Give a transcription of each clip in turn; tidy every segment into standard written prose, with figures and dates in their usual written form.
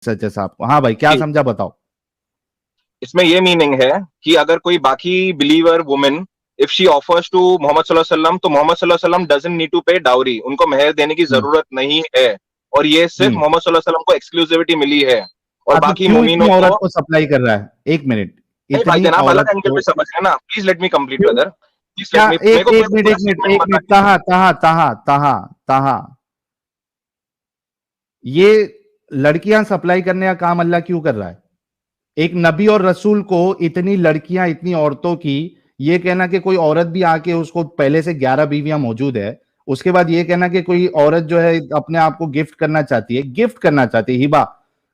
सच है साहब को। हाँ भाई, क्या जी, समझा बताओ। इसमें ये मीनिंग है कि अगर कोई बाकी believer women if she offers to Muhammad सल्लल्लाहु अलैहि वसल्लम, तो मोहम्मद सल्लल्लाहु अलैहि वसल्लम doesn't need to pay dowry, उनको मेहर देने की हम्म। जरूरत नहीं है। और ये सिर्फ हम्म। मोहम्मद सल्लल्लाहु अलैहि वसल्लम को एक्सक्लूसिविटी मिली है, और हाँ, तो बाकी क्यों इतनी मोमिनों को। औरत को सप्लाई कर रहा है? एक मिनट, नहीं इतनी भाईजान, आप अलग औरत एंगल को पे समझ रहे हैं ना, प्लीज लेट मी कंप्लीट क्यों? ब्रदर, प्लीज क्या? लेट मी, एक मेरे एक को मिनट, पूरा एक मिनट, स्टेटमेंट एक मिनट, बताइए। तहा तहा तहा तहा तहा, ये लड़कियां सप्लाई करने का काम अल्लाह क्यों कर रहा है? एक नबी और रसूल को इतनी लड़कियां, इतनी औरतों की, ये कहना कि कोई औरत भी आके, उसको पहले से 11 बीवियां मौजूद है, उसके बाद ये कहना कि कोई औरत जो है अपने आप को गिफ्ट करना चाहती है, गिफ्ट करना चाहती है, हिबा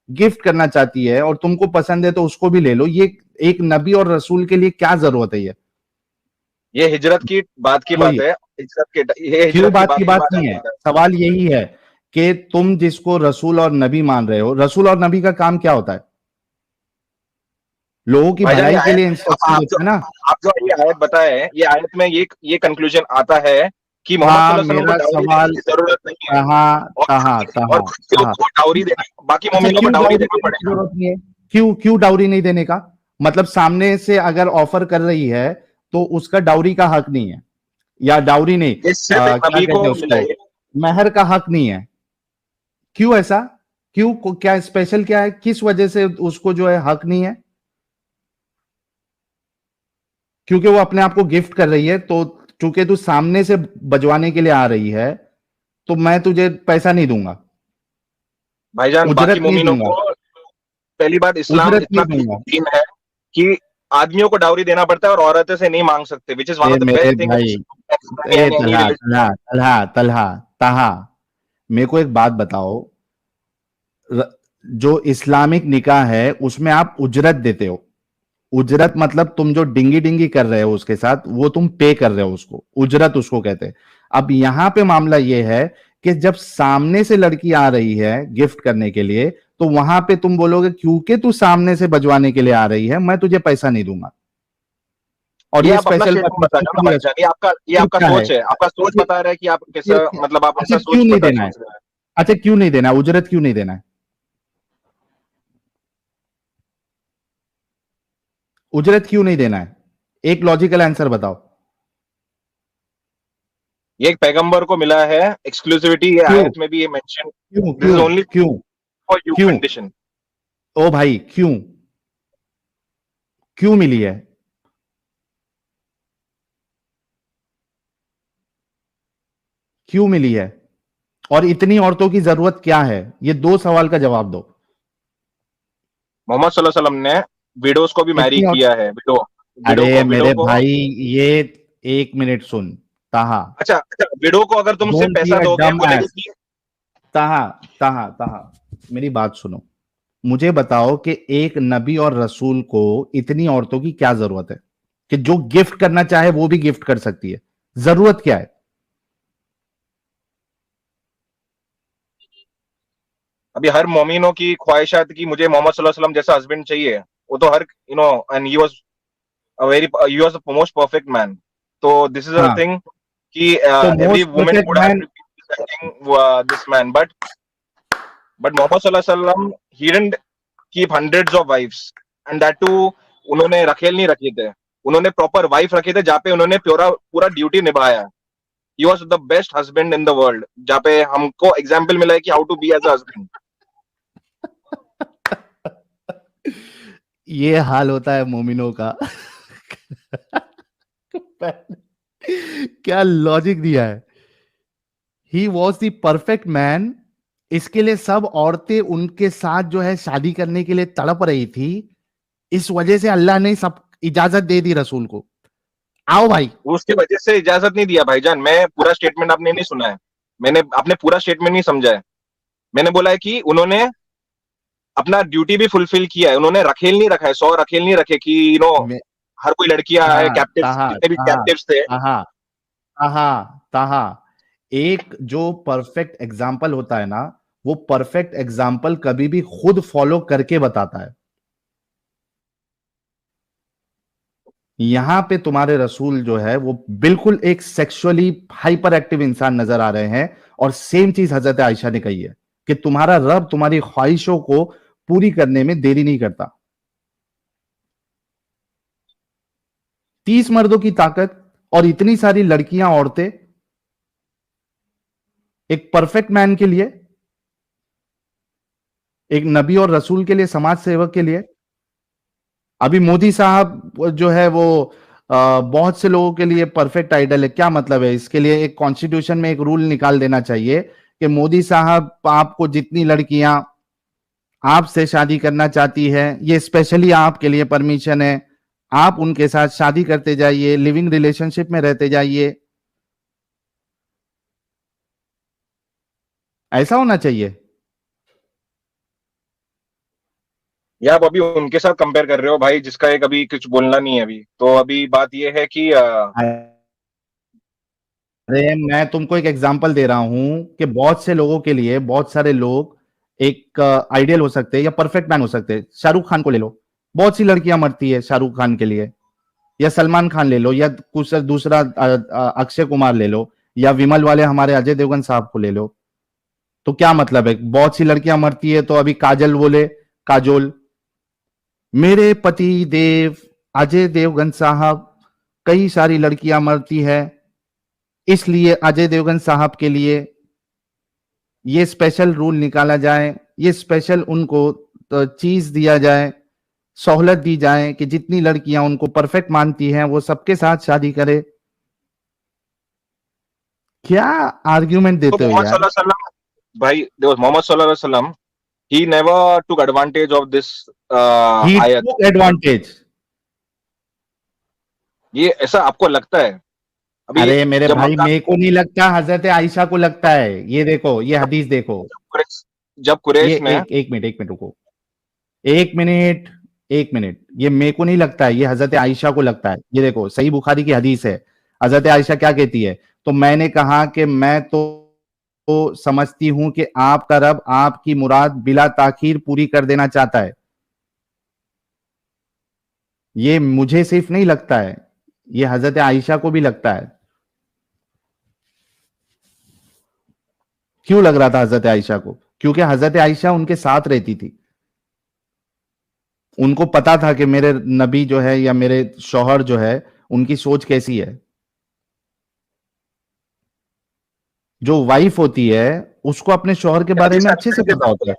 गिफ्ट करना चाहती है, और तुमको पसंद है तो उसको भी ले लो, ये एक नबी और रसूल के लिए क्या जरूरत है? ये हिजरत की बात की बात वही, है, ये क्यों हिजरत बात की की बात बात नहीं है है, brother। सवाल यही है कि तुम जिसको रसूल और नबी मान रहे हो, रसूल और नबी का काम क्या होता है? लोगों की भाईजान ये भलाई के आयत लिए में, इंस्ट्रक्शन आप जो देते हैं ना। आप जो ये आयत बताए हैं, ये आयत में ये कंक्लूजन आता है कि मोहम्मद हाँ, सल्लल्लाहु अलैहि वसल्लम को मेरा डाउरी देने सवाल की जरूरत नहीं है, तहा तहा और तहा बाकी तहा। लोगों को डाउरी देने, बाकी अच्छा, मोमिनों को क्यों डाउरी डाउरी देना देने की पड़ेगा। जरूरत नहीं है? क्यों क्यों डाउरी नहीं देने का? मतलब सामने से अगर ऑफर कर रही है तो उसका डाउरी का हक नहीं है, या डाउरी नहीं, ये सिर्फ एक क्या नबी कहते को हैं मिला उसको, है। महर का हक नहीं है? क्यों ऐसा? क्यों क्या स्पेशल क्या है, किस वजह से उसको जो है हक नहीं है? क्योंकि वो अपने आप को गिफ्ट कर रही है, तो चूंकि तू सामने से बजवाने के लिए आ रही है, तो मैं तुझे पैसा नहीं दूंगा, भाईजान बाकी उजरत नहीं मोमिनों दूंगा, को, पहली बात, इस्लाम उजरत इतना नहीं दूंगा। दीन है कि आदमियों को डाउरी देना पड़ता है और औरतें से नहीं मांग सकते, which is one A of the मेरे बेस्ट थिंग भाई, ए एनी तलहा रिलीजन। तलहा तलहा तलहा तहा, मेरे को एक बात बताओ, जो इस्लामिक निकाह है उसमें आप उजरत देते हो, उजरत मतलब तुम जो डिंगी डिंगी कर रहे हो उसके साथ, वो तुम पे कर रहे हो, उसको उजरत उसको कहते हैं। अब यहां पे मामला ये है कि जब सामने से लड़की आ रही है गिफ्ट करने के लिए, तो वहां पे तुम बोलोगे क्योंकि तू सामने से बजवाने के लिए आ रही है, मैं तुझे पैसा नहीं दूंगा। और ये ये आप अपना स्पेशल स्टेटमेंट बता रहे हो ना भाईजान, ये फिर आपका क्या है? सोच है, आपका सोच फिर- बता रहा है कि आप कैसा, फिर- मतलब आप अच्छा, अपना क्यों सोच नहीं बता देना है? सोच रहे हैं। अच्छा, क्यों नहीं देना है? उजरत क्यों नहीं देना है? उजरत क्यों नहीं देना है? एक लॉजिकल आंसर बताओ। ये एक पैगंबर को मिला है एक्सक्लूसिविटी, ये क्यों आयत में भी ये मेंशन, क्यों दिस इज क्यों ओनली क्यों फॉर यू क्यों? कंडीशन। ओ भाई, क्यों क्यों मिली है? क्यों मिली है? और इतनी औरतों की जरूरत क्या है? ये दो सवाल का जवाब दो। मोहम्मद सल्लल्लाहु अलैहि वसल्लम ने विडोज को भी मैरी कितनी और? किया है, विडो, अरे विडो मेरे को। भाई, ये एक मिनट सुन, ताहा, अच्छा अच्छा, विडो को अगर तुम सिर्फ डोंट बी पैसा अ दोगे, डम बोलेगी एस। कि ताहा ताहा ताहा, मेरी बात सुनो। मुझे बताओ कि एक नबी और रसूल को इतनी औरतों की क्या जरूरत है कि जो गिफ्ट करना चाहे वो भी गिफ्ट कर सकती है? जरूरत क्या है? अभी हर मोमिनों की ख्वाहिशात की मुझे मोहम्मद सल्लल्लाहु अलैहि वसल्लम जैसा हस्बैंड चाहिए, वो तो हर, and he was a very, he was the most perfect man, तो दिस इज अ हाँ, थिंग कि तो every most woman perfect would have man, this man, but Muhammad सल्लल्लाहु अलैहि वसल्लम he didn't keep hundreds of wifes, and that too, उन्होंने रखेल नहीं रखे थे, उन्होंने प्रॉपर वाइफ रखे थे, जहाँ पे उन्होंने पूरा पूरा ड्यूटी निभाया। He was the best husband in the world, जहाँ पे हमको एग्जाम्पल मिला है कि how to be as a husband. ये हाल होता है मोमिनों का। क्या लॉजिक दिया है? ही वॉज द परफेक्ट मैन, इसके लिए सब औरतें उनके साथ जो है शादी करने के लिए तड़प रही थी, इस वजह से अल्लाह ने सब इजाजत दे दी रसूल को, आओ भाई। उसकी वजह से इजाजत नहीं दिया भाईजान, मैं पूरा स्टेटमेंट आपने नहीं सुना है, मैंने आपने पूरा स्टेटमेंट नहीं समझा है। मैंने बोला है कि उन्होंने अपना ड्यूटी भी फुलफिल किया है, उन्होंने रखेल नहीं रखा है, 100 रखेल नहीं रखे कि मैं हर कोई लड़कियां है, ताहा कैप्टिव्स ताहा जितने भी ताहा कैप्टिव्स थे। ताहा ताहा ताहा, एक जो परफेक्ट एग्जाम्पल होता है ना, वो परफेक्ट एग्जाम्पल कभी भी खुद फॉलो करके बताता है। यहां पे तुम्हारे रसूल जो है वो बिल्कुल एक सेक्सुअली हाइपर एक्टिव इंसान नजर आ रहे हैं, और सेम चीज हजरत आयशा ने कही है कि तुम्हारा रब तुम्हारी ख्वाहिशों को पूरी करने में देरी नहीं करता। 30 मर्दों की ताकत और इतनी सारी लड़कियां, औरतें, एक परफेक्ट मैन के लिए, एक नबी और रसूल के लिए, समाज सेवक के लिए। अभी मोदी साहब जो है वो बहुत से लोगों के लिए परफेक्ट आइडल है। क्या मतलब है? इसके लिए एक कॉन्स्टिट्यूशन में एक रूल निकाल देना चाहिए कि मोदी साहब, आपको जितनी लड़कियां आपसे शादी करना चाहती है, ये स्पेशली आपके लिए परमिशन है। आप उनके साथ शादी करते जाइए, लिविंग रिलेशनशिप में रहते जाइए। ऐसा होना चाहिए। या आप अभी उनके साथ कंपेयर कर रहे हो भाई, जिसका एक अभी कुछ बोलना नहीं है अभी। तो अभी बात ये है कि अरे मैं तुमको एक एग्जांपल दे रहा हूं कि बहुत से लोगों के लिए, बहुत सारे लोग एक आइडियल हो सकते हैं या परफेक्ट मैन हो सकते हैं। शाहरुख खान को ले लो, बहुत सी लड़कियां मरती है शाहरुख खान के लिए। या सलमान खान ले लो, या कुछ दूसरा अक्षय कुमार ले लो, या विमल वाले हमारे अजय देवगन साहब को ले लो। तो क्या मतलब है? बहुत सी लड़कियां मरती है तो अभी काजल बोले, काजोल, मेरे पति देव अजय देवगन साहब, कई सारी लड़कियां मरती है, इसलिए अजय देवगन साहब के लिए ये स्पेशल रूल निकाला जाए, ये स्पेशल उनको चीज दिया जाए, सहूलत दी जाए कि जितनी लड़कियां उनको परफेक्ट मानती हैं वो सबके साथ शादी करे। क्या आर्ग्यूमेंट तो देते हो मोहम्मद यार? सल्लल्लाहु अलैहि वसल्लम भाई, देखो मोहम्मद सल्लल्लाहु अलैहि वसल्लम, he never took advantage of this he ayat. टूक एडवांटेज। ये ऐसा आपको लगता है? अभी अरे मेरे जब भाई, मक्का, मेरे को नहीं लगता, हजरत आयशा को लगता है। ये देखो, ये हदीस देखो। जब ये कुरैश ने, एक मिनट रुको। एक मिनट, एक मिनट। ये मेरे को नहीं लगता है, ये हजरत आयशा को लगता है। ये देखो, सही बुखारी की हदीस है। हजरत आयशा क्या कहती है? तो मैंने कहा कि मैं तो समझती हूं कि आपका रब आपकी मुराद बिला ताखीर पूरी कर देना चाहता है। ये मुझे सिर्फ नहीं लगता है, ये हजरत आयशा को भी लगता है। क्यों लग रहा था हजरत आयशा को? क्योंकि हजरत आयशा उनके साथ रहती थी। उनको पता था कि मेरे नबी जो है या मेरे शौहर जो है, उनकी सोच कैसी है। जो वाइफ होती है उसको अपने शौहर के बारे हदीस में का अच्छे से narration दे पता सकते होता हैं?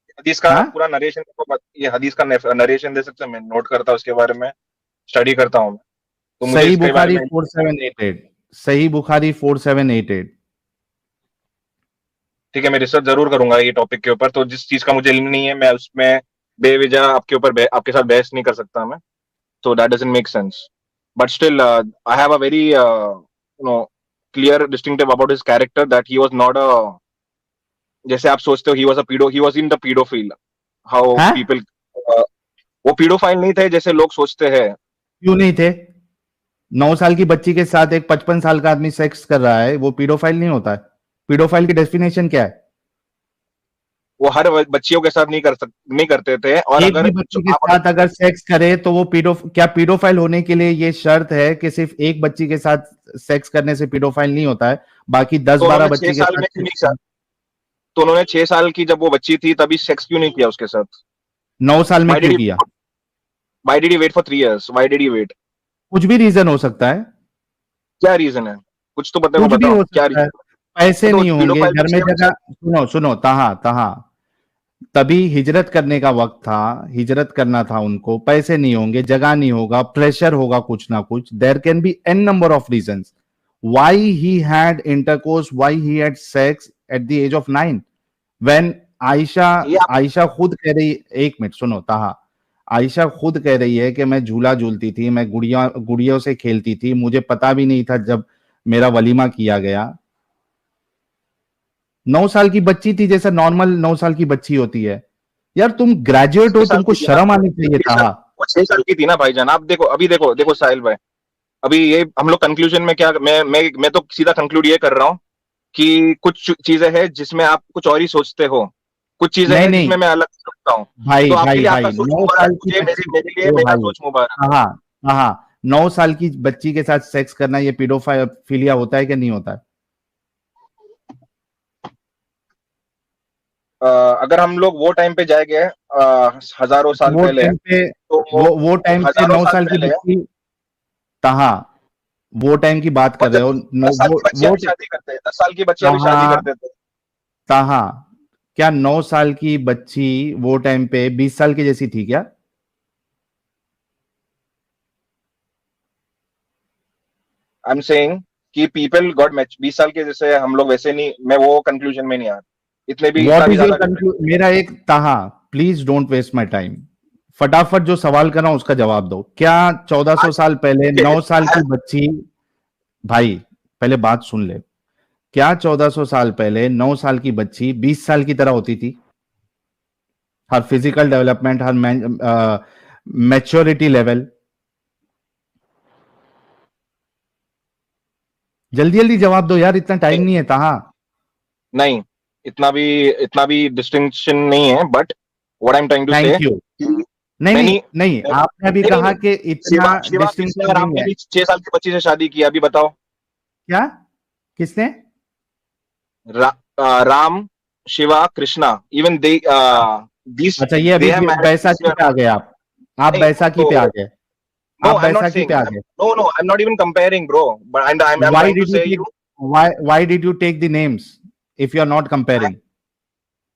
है। हदीस का हाँ, पूरा नरेशन, ये हदीस का नरेशन दे सकते हैं? मैं नोट करता हूँ उसके बारे में, स्टडी करता हूँ मैं, तो मुझे सही इसके बारे बुखारी में। 4788, सही बुखारी 4788। ठीक है, मैं रिसर्च जरूर करूंगा ये टॉपिक के ऊपर। तो जिस चीज का मुझे इल्म नहीं है, मैं उसमें बेवजह आपके ऊपर आपके साथ बहस नहीं कर सकता मैं। So that doesn't make sense. But still, I have a very clear distinctive about his character, that he was not a, जैसे आप सोचते हो, he was in the pedophile, how हाँ, people, uh, वो pedophile नहीं थे जैसे लोग सोचते हैं। क्यों नहीं थे? 9 साल की बच्ची के साथ एक 55 साल का आदमी सेक्स कर रहा है, वो पीडोफाइल नहीं होता है? पीडोफाइल की डेफिनेशन क्या है? वो हर बच्चियों के साथ नहीं करते थे। और एक अगर भी बच्ची के आप अगर साथ अगर सेक्स करे तो वो क्या पीडोफाइल होने के लिए ये शर्त है कि सिर्फ एक बच्ची के साथ सेक्स करने से पीडोफाइल नहीं होता है? बाकी दस तो बारह उन्होंने छह बच्ची के साल साथ में क्यों सेक्स नहीं, तो उन्होंने 6 साल की जब वो बच्ची थी तभी सेक्स क्यों नहीं किया उसके साथ? 9 साल में Why did क्यों he किया? why did he wait for 3 years? Why did he wait? कुछ भी रीजन हो सकता है। क्या रीजन है? कुछ तो पता, को कुछ भी बताओ हो क्या सकता है। रीजन है? पैसे तो नहीं होंगे पीडोफाइल घर में, 6 बच्चे। जगह, सुनो सुनो, तहा तहा, तभी हिजरत करने का वक्त था, हिजरत करना था उनको, पैसे नहीं होंगे, जगह नहीं होगा, प्रेशर होगा कुछ ना कुछ। There can be a number of reasons why he had intercourse, why he had sex at the age of 9। When Aisha, ये आप, आयशा खुद कह रही, एक मिनट सुनो ताहा, आयशा खुद कह रही है कि मैं झूला झूलती थी, मैं गुड़ियों से खेलती थी, मुझे पता भी नहीं था जब मेरा वलीमा किया गया। 9 साल की बच्ची थी, जैसा नॉर्मल 9 साल की बच्ची होती है। यार तुम ग्रेजुएट छह हो, साल तुमको की थी ना, शर्म आनी चाहिए 6 साल, ताहा। वो 6 साल की थी ना भाईजान। आप देखो, अभी देखो देखो साहिल भाई, अभी ये हम लोग कंक्लूजन में क्या, मैं तो सीधा कंक्लूड ये कर रहा हूँ कि कुछ चीजें हैं जिसमें आप कुछ और ही सोचते हो, कुछ चीजें नहीं हैं नहीं, जिसमें मैं अलग सोचता हूँ। भाई तो आपके भाई लिए आपका भाई, सोच नौ मुबारक, साल की मुझे मेरे बच्ची, मेरे लिए ओ मेरा भाई, सोच मुबारक। हाँ हाँ, 9 साल की बच्ची के साथ सेक्स करना ये पीडोफाइलिया होता है कि नहीं होता है? अगर हम लोग वो टाइम पे जाएंगे हजारों साल वो पहले, टाइम पे तो वो टाइम पे हजारों 9 साल साल की पहले बच्ची कहाँ, वो टाइम की बात कर रहे हो? मतलब 10 साल की बच्चे वो अभी शादी करते हैं, 10 साल की बच्चे अभी शादी कहाँ, कर देते हैं। कहाँ? क्या 9 साल की बच्ची वो टाइम पे 20 साल की जैसी थी क्या? आई एम सेइंग कि पीपल गॉट मैच 20 साल के जैसे हम लोग वैसे नहीं, मैं वो कंक्लूजन में नहीं आ, इतना व्हाट भी इज योर ज्यादा डिफरेंस। कंक्लूजन? मेरा एक Taha, please don't waste my time. फटाफट जो सवाल कर रहा हूं उसका जवाब दो। क्या 1400 साल पहले 9 साल की बच्ची, भाई पहले बात सुन ले, क्या 1400 साल पहले 9 साल की बच्ची 20 साल की तरह होती थी? हर फिजिकल डेवलपमेंट, हर मैच्योरिटी लेवल, जल्दी जल्दी जवाब दो यार, इतना टाइम नहीं है ताहा। नहीं, इतना भी डिस्टिंक्शन नहीं है, but what I am trying to say, thank you. नहीं नहीं मैनी नहीं, आपने अभी नहीं नहीं कहा नहीं, कि इतना शिवा कृष्णा डिस्टिंक्शन राम नहीं ने है। भी 6 साल की बच्ची से शादी की, अभी बताओ। क्या? किसने? रा, राम, शिवा, कृष्णा, इवन दिस अच्छा, ये दे अभी have married this Baisakhi year पे आ गए आप नहीं बैसाखी तो, पे आ गए, नो आप आई एम नॉट बैसाखी सेइंग, पे आ गए। No I am not even comparing bro, but I am Why trying to did you say take you, why did you take the names if you are not comparing?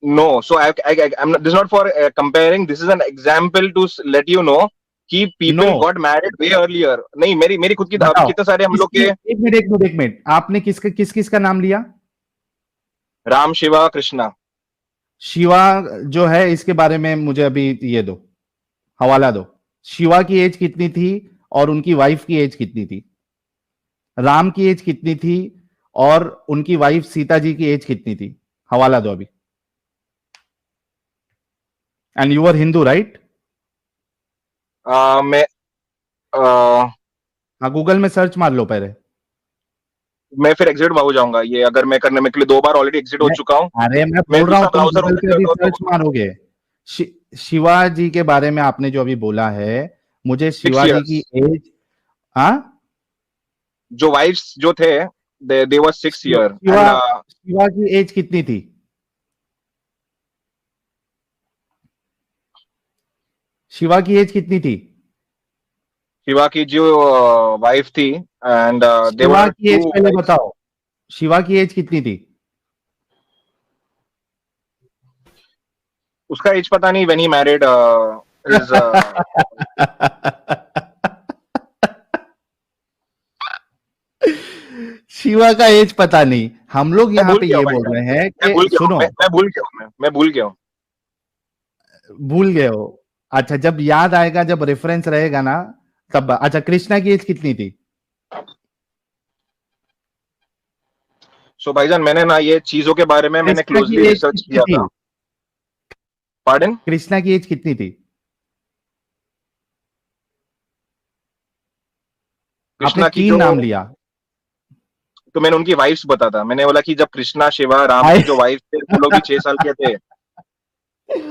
no, so I'm not, this is not for comparing, this is an example to let you know कि people No, got married way earlier। नहीं, मेरी खुद की, अभी बताओ। कितने सारे हम लोग किसकी, के, एक मिनट एक मिनट एक मिनट, आपने किस किस का नाम लिया? राम, शिवा, कृष्णा। शिवा जो है, इसके बारे में मुझे अभी ये दो, हवाला दो। शिवा की एज कितनी थी और उनकी वाइफ की एज कितनी थी? राम की एज कितनी थी और उनकी वाइफ सीता जी की एज कितनी थी? हवाला दो अभी। And you are Hindu right? मैं आ, हाँ, गूगल में सर्च मार लो पहले। मैं फिर एग्जिट हो जाऊंगा, ये अगर मैं करने में के लिए 2 बार ऑलरेडी एग्जिट हो मैं चुका हूँ। अरे मैं मैं बोल रहा हूं दूसरा तुम ब्राउजर गूगल ओपन पे अभी करता हूँ सर्च तो मारोगे। शिवा जी के बारे में आपने जो अभी बोला है, मुझे 6 शिवा जी की इयर्स, एज, हाँ, जो वाइफ्स जो थे, दे वर 6 ईयर शिवा एंड शिवा की एज कितनी थी? शिवा की एज कितनी थी? शिवा की जो वाइफ थी, एंड शिवा देवर की टू एज पहले वाइफ्स। बताओ, शिवा की एज कितनी थी? उसका एज पता नहीं, when he married his Shiva का एज पता नहीं। हम लोग मैं यहाँ भूल पे गया हूँ ये भाई बोल जान, रहे हैं मैं कि भूल गया हूँ, सुनो, मैं भूल गया हूँ, मैं भूल गया हूँ। भूल गए हो? अच्छा, जब याद आएगा, जब रेफरेंस रहेगा ना, तब। अच्छा, कृष्णा की एज कितनी थी? सो भाईजान, मैंने ना ये चीजों के बारे में मैंने कृष्णा क्लोजली की एज रिसर्च कितनी किया थी? था। पार्डन? कृष्णा की एज कितनी थी? आपने कृष्णा की तीन जो, नाम लिया। तो मैंने उनकी वाइफ्स बता था, मैंने बोला कि जब कृष्णा, शिवा, राम आए की जो वाइफ थे वो लोग भी 6 साल के थे,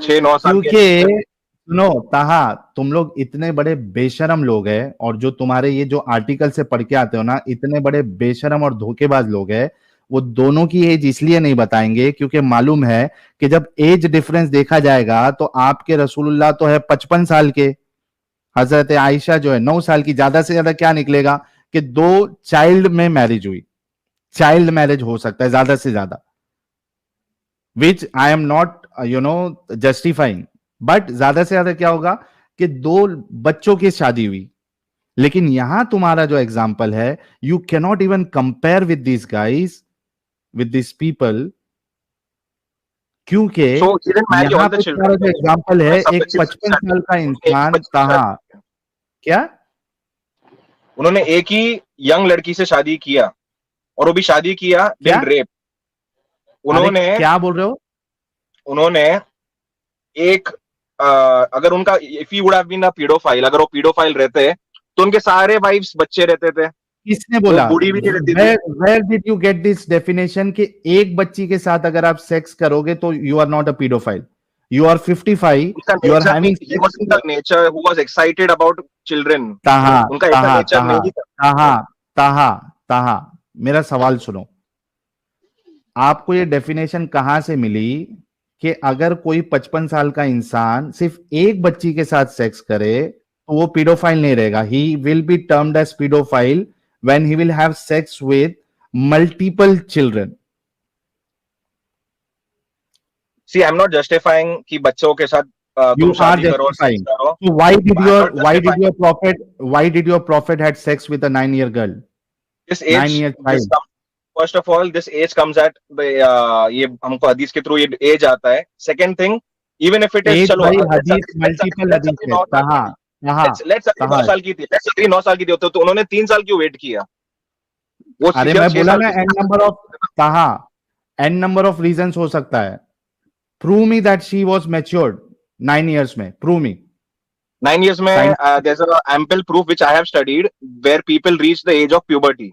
6-9 साल के। क्योंकि सुनो ताहा, तुम लोग इतने बड़े बेशरम लोग हैं, और जो तुम्हारे ये जो आर्टिकल से पढ़ के आते हो ना, इतने बड़े बेशरम और धोखेबाज लोग हैं। वो दोनों की एज इसलिए नहीं बताएंगे क्योंकि मालूम है कि जब एज डिफरेंस देखा जाएगा तो आपके रसूलुल्लाह तो है 55 साल के, हजरत आयशा जो है 9 साल की। ज्यादा से ज्यादा क्या निकलेगा कि दो चाइल्ड में मैरिज हुई, चाइल्ड मैरिज हो सकता है ज्यादा से ज्यादा, which I am not justifying. But ज्यादा से ज्यादा क्या होगा कि दो बच्चों की शादी हुई। लेकिन यहां तुम्हारा जो एग्जाम्पल है, you cannot even compare with this guys, with this people, क्योंकि सो ही डिडंट मैरी यहां ऑल द पे तुम्हारा जो चिल्ड्रन, एग्जाम्पल है, उन्होंने सब एक बच्चे से 55 शादी साल की, का उन्होंने एक ही इंसान बच्चे से कहा। शादी की, क्या? उन्होंने एक ही यंग लड़की से शादी किया, और वो भी शादी किया क्या? Then rape. अरे उन्होंने क्या बोल रहे हो? उन्होंने एक अगर उनका, if he would have been a paedophile, अगर वो पीडोफाइल रहते तो उनके सारे वाइफ्स बच्चे रहते थे, किसने वो बोला? बूढ़ी भी नहीं रहती थी। Where where did you get this definition कि एक बच्ची के साथ अगर आप सेक्स करोगे तो you are not a paedophile? You are 55, उसका यू आर नेचर नहीं, having he was in sex. The nature who was excited about children, Taha, उनका ऐसा ताहा, नेचर ताहा, नहीं था। ताहा, ताहा, ताहा, मेरा सवाल सुनो। आपको ये डेफिनेशन कहां से मिली कि अगर कोई 55 साल का इंसान सिर्फ एक बच्ची के साथ सेक्स करे तो वो पीडोफाइल नहीं रहेगा. He will be termed as paedophile when he will have sex with multiple children. See I am not justifying कि बच्चों के साथ You तुम are शादी करो और सेक्स justifying. करो. So why did I am your not justifying why did your prophet had sex with a 9-year girl, this 9-year this child? First of all this age comes at ये हमको हदीस के through ये age आता है. Second thing, even if it is, age चलो भाई हदीस मल्टीपल लेट्स हदीस अग्री है. 9 साल की कहाँ थी, कहाँ लेट्स अग्री 9 कहाँ? साल की थी, लेट्स अग्री 9 साल की थी, तो उन्होंने 3 साल क्यों वेट किया? वो अरे सीधे मैं 6 बोला साल ना की एन नंबर ऑफ. कहाँ? एन नंबर ऑफ रीजंस हो सकता है. Prove me that she was matured 9 years में. Prove me. 9 years में science. there's a ample proof which I have studied where people reach the age of puberty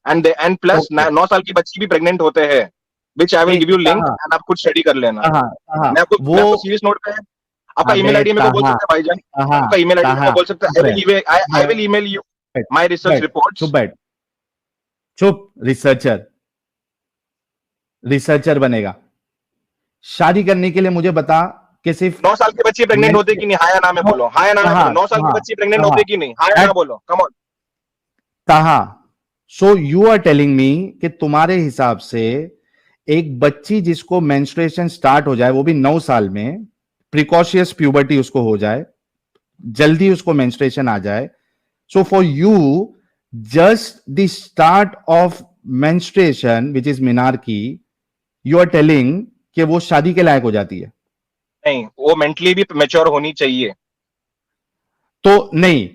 and plus okay. 9 साल की बच्ची भी pregnant होते हैं, which I will एक give you link कहाँ and आप खुद स्टडी कर लेना. कहाँ कहाँ मैं वो. आपको सीरियस नोट पे आपका ईमेल अबे आईडी मेरे को बोल कहाँ सकते हैं भाईजान. कहाँ आपका ईमेल आईडी मेरे को कहाँ? बोल सकते हैं. चुप रहे. I will email you बैठ my research बैठ चुप reports. बैठ. चुप. रिसर्चर. रिसर्चर बनेगा. शादी करने के लिए मुझे बता कि सिर्फ 9 साल की बच्ची प्रेग्नेंट होती कि नहीं? हाँ या ना में बोलो, हाँ या ना में बोलो. कहाँ 9 साल की कहाँ बच्ची प्रेग्नेंट कहाँ होती कि नहीं? हाँ या ना बोलो, कम ऑन. कहाँ? So you are telling me कि तुम्हारे हिसाब से एक बच्ची जिसको मेंस्ट्रुएशन स्टार्ट हो जाए वो भी 9 साल में, प्रिकॉशियस प्यूबर्टी उसको हो जाए, जल्दी उसको मेंस्ट्रुएशन आ जाए, so for you just the start of menstruation which is menarche, you are telling कि वो शादी के लायक हो जाती है. नहीं, वो मेंटली भी मैच्योर होनी चाहिए. तो नहीं,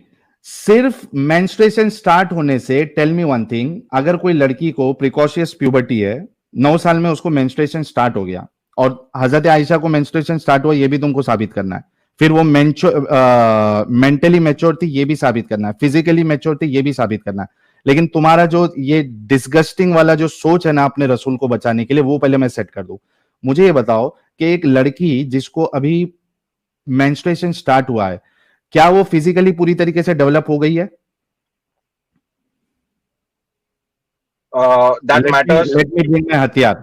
सिर्फ मेंस्ट्रुएशन स्टार्ट होने से, टेल मी वन थिंग, अगर कोई लड़की को प्रिकॉशियस प्यूबर्टी है, 9 साल में उसको मेंस्ट्रुएशन स्टार्ट हो गया, और हजरत आयशा को मेंस्ट्रुएशन स्टार्ट हुआ, ये भी तुमको साबित करना है. फिर वो मेंटली मैच्योर थी, ये भी साबित करना है. फिजिकली मैच्योर थी, ये भी साबित करना है. लेकिन तुम्हारा जो ये डिस्गस्टिंग वाला जो सोच है ना अपने रसूल को बचाने के लिए, वो पहले मैं सेट कर दूं. मुझे ये बताओ कि एक लड़की जिसको अभी मेंस्ट्रुएशन स्टार्ट हुआ है, क्या वो फिजिकली पूरी तरीके से डेवलप हो गई है? That matters. Let me bring my हथियार.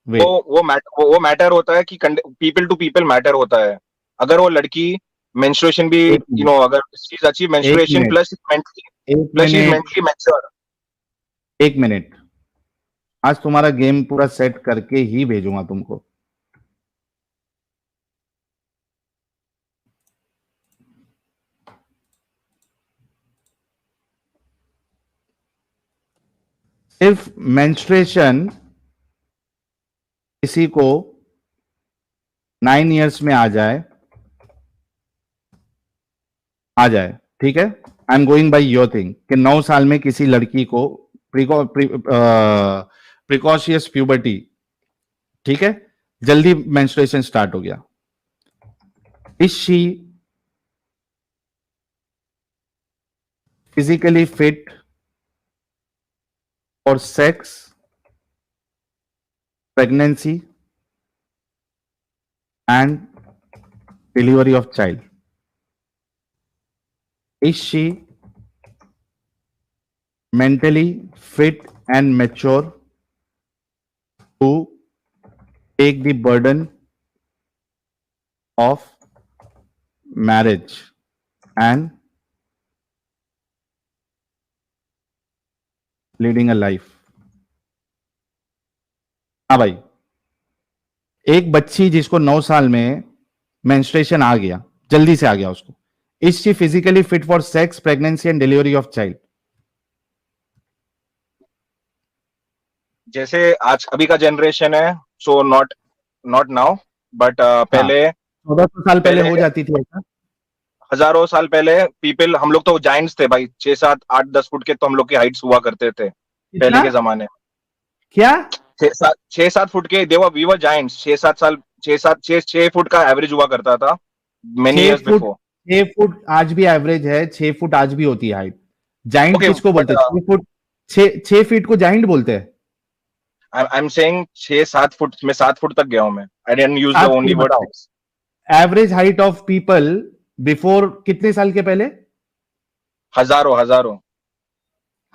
वेट. वो मैटर होता है कि पीपल टू पीपल मैटर होता है. अगर वो लड़की मेंस्ट्रुएशन भी एक मिनट. अगर शी इज अचीव एक मेंस्ट्रुएशन मिनट. प्लस एक she is minute. Mentally mature. एक मिनट. आज तुम्हारा गेम पूरा सेट करके ही भेजूंगा तुमको. सिर्फ मेंस्ट्रुएशन किसी को 9 years में आ जाए, ठीक है. I am going by your thing कि 9 साल में किसी लड़की को प्रिकॉशियस प्यूबर्टी, ठीक है, जल्दी मेंस्ट्रुएशन स्टार्ट हो गया. Is she physically fit for sex, pregnancy and delivery of child? Is she mentally fit and mature to take the burden of marriage and leading a life? हाँ भाई, एक बच्ची जिसको 9 साल में मेंस्ट्रुएशन आ गया, जल्दी से आ गया उसको, is she physically fit for sex, pregnancy and delivery of child? जैसे आज अभी का जनरेशन है, सो नॉट नाउ, बट पहले 1400 साल पहले हो जाती थी ऐसा. हजारों साल पहले पीपल, हम लोग तो जाइंट्स थे भाई. 6 7 8 10 फुट के तो हम लोग की हाइट्स हुआ करते थे पहले के जमाने. क्या? 6 7 फुट के देवा वी वर जाइंट्स. 6 फुट का एवरेज हुआ करता था मेनी इयर्स बिफोर. 6 फुट आज भी एवरेज है. 6 फुट आज भी होती है हाइट. जाइंट किसको बोलते हैं? 6 फुट, 6 फीट को जाइंट बोलते हैं. आई एम सेइंग 6 7 फुट में 7 फुट तक गया हूं मैं. I didn't use the only word. Average height of people before कितने साल के पहले? हजारों.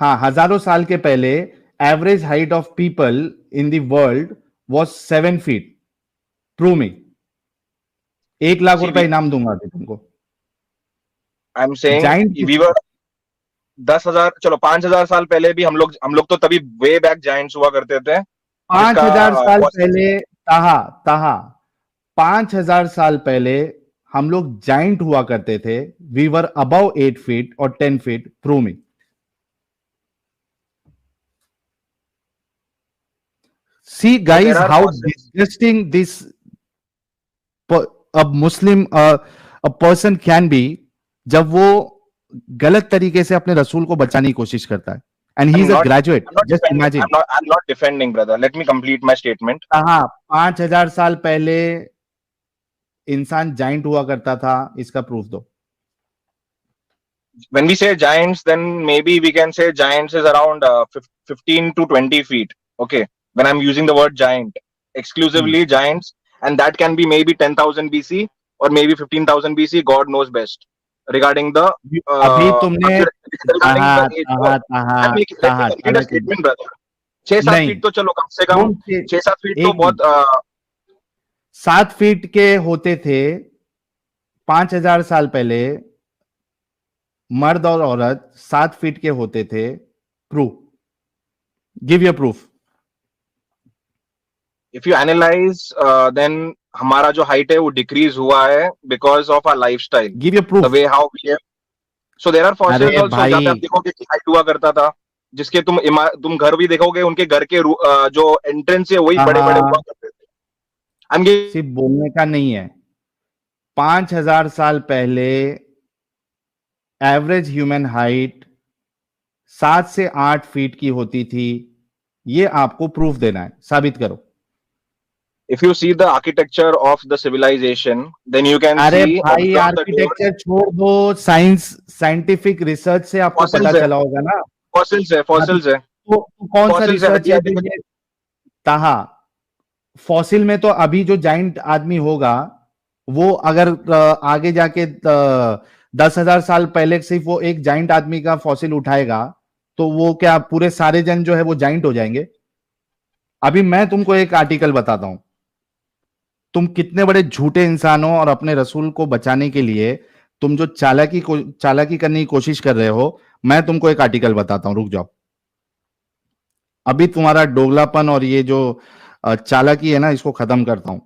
हाँ, हजारों साल के पहले average height of people in the world was 7 feet. Prove me. 1 lakh See, रुपए इनाम दूंगा अभी तुमको। I am saying giant we were 10,000, चलो 5,000 साल पहले भी हम लोग तो तभी वे बैक जायंट्स हुआ करते थे, पांच जिसका हजार साल fossils पहले, ताहा ताहा 5,000 साल पहले हम लोग जाइंट हुआ करते थे। वी वर अबव 8 फीट और 10 फीट। Prove me. See so guys there are how fossils. Disgusting this अब Muslim a person can be, जब वो गलत तरीके से अपने रसूल को बचाने की कोशिश करता है। And he I'm is a not graduate, I'm not just defending. Imagine. I'm not defending, brother. Let me complete my statement. कहा 5,000 साल पहले इंसान जाइंट हुआ करता था, इसका प्रूफ दो। When we say giants, then maybe we can say giants is around 15 to 20 feet. Okay. When I'm using the word giant, exclusively giants, and that can be maybe 10,000 BC or maybe 15,000 BC. God knows best regarding the अभी तुमने regarding the ताहा age. ताहा ताहा Let me ताहा complete a चालाकी statement, brother. 6-7 नहीं, feet तो चलो कम से कम कौन से 6-7 फीट तो एक मिनट, बहुत 7 फीट के होते थे 5,000 साल पहले। मर्द और औरत 7 फीट के होते थे। Proof, give your proof. If you analyse then हमारा जो हाइट है वो डिक्रीज हुआ है because of our lifestyle, give your the proof. Way how we live. So there are fossils अरे आल्सो जहां पे आप भाई, देखोगे कि हाइट हुआ करता था, जिसके तुम घर भी देखोगे, उनके घर के जो एंट्रेंस है वही बड़े बड़े हुआ करते थे। आई एम सिर्फ बोलने का नहीं है। 5,000 साल पहले एवरेज ह्यूमन हाइट 7 से 8 फीट की होती थी। ये आपको प्रूफ देना है, साबित करो। if you see the architecture of the civilization, then you can अरे see भाई, observe the doors. आर्किटेक्चर छोड़ दो, साइंटिफिक रिसर्च से आपको पता फॉसिल्स है, चला होगा ना। फॉसिल्स है, हाँ, फॉसिल्स है, तो कौन सा फॉसिल्स है, रिसर्च है हड्डियां जो देखो। ये ताहा फॉसिल में? तो अभी जो जाइंट आदमी होगा वो अगर आगे जाके 10,000 साल पहले सिर्फ वो एक जाइंट आदमी का फॉसिल उठाएगा तो वो क्या पूरे सारे जन जो है वो जाइंट हो जाएंगे? अभी मैं तुमको एक आर्टिकल बताता हूं, तुम कितने बड़े झूठे इंसान हो और अपने रसूल को बचाने के लिए तुम जो चालाकी करने की कोशिश कर रहे हो। मैं तुमको एक आर्टिकल बताता हूं, रुक जाओ। अभी तुम्हारा दोगलापन और ये जो चालाकी है ना, इसको खत्म करता हूं।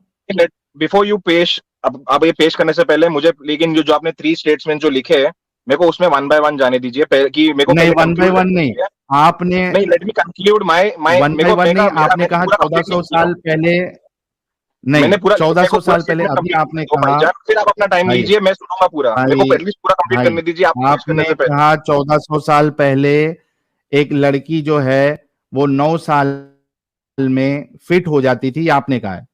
बिफोर यू पेश, अब ये पेश करने से पहले मुझे, लेकिन जो आपने 3 स्टेट्समेंट जो लिखे हैं, मेरे को उसमें 1 बाय 1 जाने दीजिए कि मेरे को नहीं, पहले 1 बाय 1 नहीं, आपने नहीं, लेट मी कंक्लूड माय 1 मेरे बाय को 1 नहीं, मेरा आपने मैंने कहा पूरा कंप्लीट 1400 नहीं किया। साल पहले। नहीं, मैंने पूरा 1400 साल पहले। अभी आपने कहा, फिर आप अपना टाइम भाई लीजिए, मैं सुनूंगा पूरा, मेरे को भाई एटलीस्ट पूरा कंप्लीट भाई करने दीजिए आप पेश करने आपने से पहले। कहा 1400 साल पहले एक लड़की जो है वो 9 साल में फिट हो जाती थी, ये आपने कहा है।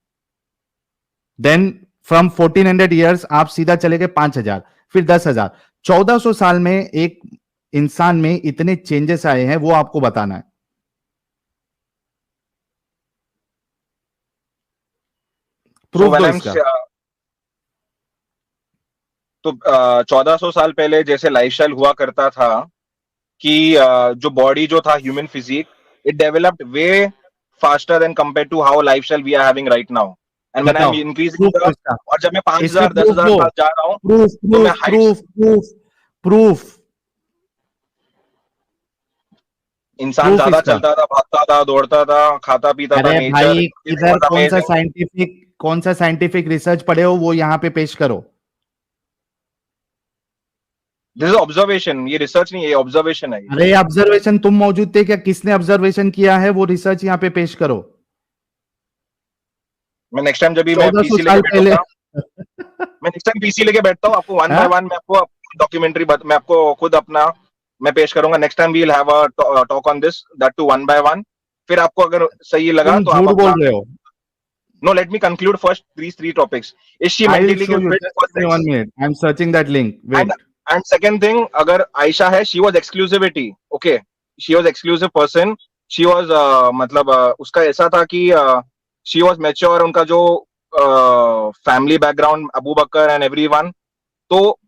देन फ्रॉम 1400 ईयर्स आप सीधा चले गए 5,000, फिर 10,000। 1400 साल में एक इंसान में इतने चेंजेस आए हैं, वो आपको बताना है। प्रूफ दो इसका। तो 1400 साल पहले जैसे लाइफस्टाइल हुआ करता था कि जो बॉडी जो था, human physique, it developed way faster than compare to how lifestyle we are having right now. And when I am बताओ इंक्रीजिंग प्रूफ दो इसका। और जब मैं इस पे 5,000 प्रूफ 10,000 दो। साल जा रहा हूं, प्रूफ तो मैं proof Heights, proof proof proof इंसान प्रूफ ज्यादा इसका। चलता था, भागता था, दौड़ता था, खाता पीता था, अरे नेचर, भाई, एवरीथिंग किधर वाज अमेजिंग। कौन सा साइंटिफिक रिसर्च पढ़े हो, वो यहां पे पेश करो। दिस इज ऑब्जर्वेशन, ये रिसर्च नहीं है, ये ऑब्जर्वेशन है। अरे ऑब्जर्वेशन तुम मौजूद थे क्या? किसने ऑब्जर्वेशन किया है वो रिसर्च यहां पे पेश करो। मैं नेक्स्ट टाइम जब भी मैं 1400 पीसी लेके साल पहले। बैठूंगा, मैं नेक्स्ट टाइम पीसी लेके बैठता हूँ, आपको 1 बाय 1 मैं आपको डॉक्यूमेंट्री मैं आपको खुद अपना मैं पेश करूंगा। Next time we will have a talk on this, that to 1 by 1। फिर आपको अगर सही लगा तुम तो आप झूठ अपना, बोल रहे हो। No, let me conclude first these 3 topics. Is she I will mentally show you, fit? Just give me 1 minute, I am searching that link, and wait. and second thing, अगर आयशा है, she was exclusivity, okay, she was exclusive person, she was मतलब उसका ऐसा था कि she was mature, उनका जो family background, Abu Bakr and everyone, तो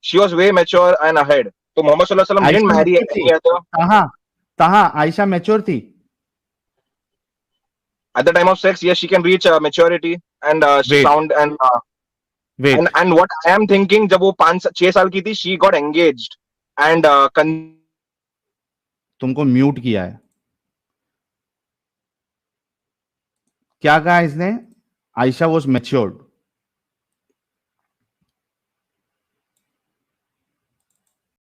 she was way mature and ahead. तो मोहम्मद सल्लल्लाहु अलैहि वसल्लम didn't आयशा marry मैच्योर थी? any other. कहाँ कहाँ आयशा मैच्योर थी? at the time of sex, yes, she can reach maturity and Wait, sound and wait. and what I am thinking, जब वो 5-6 साल की थी, she got engaged and तुमको म्यूट किया है। क्या कहा इसने? Ayesha was matured.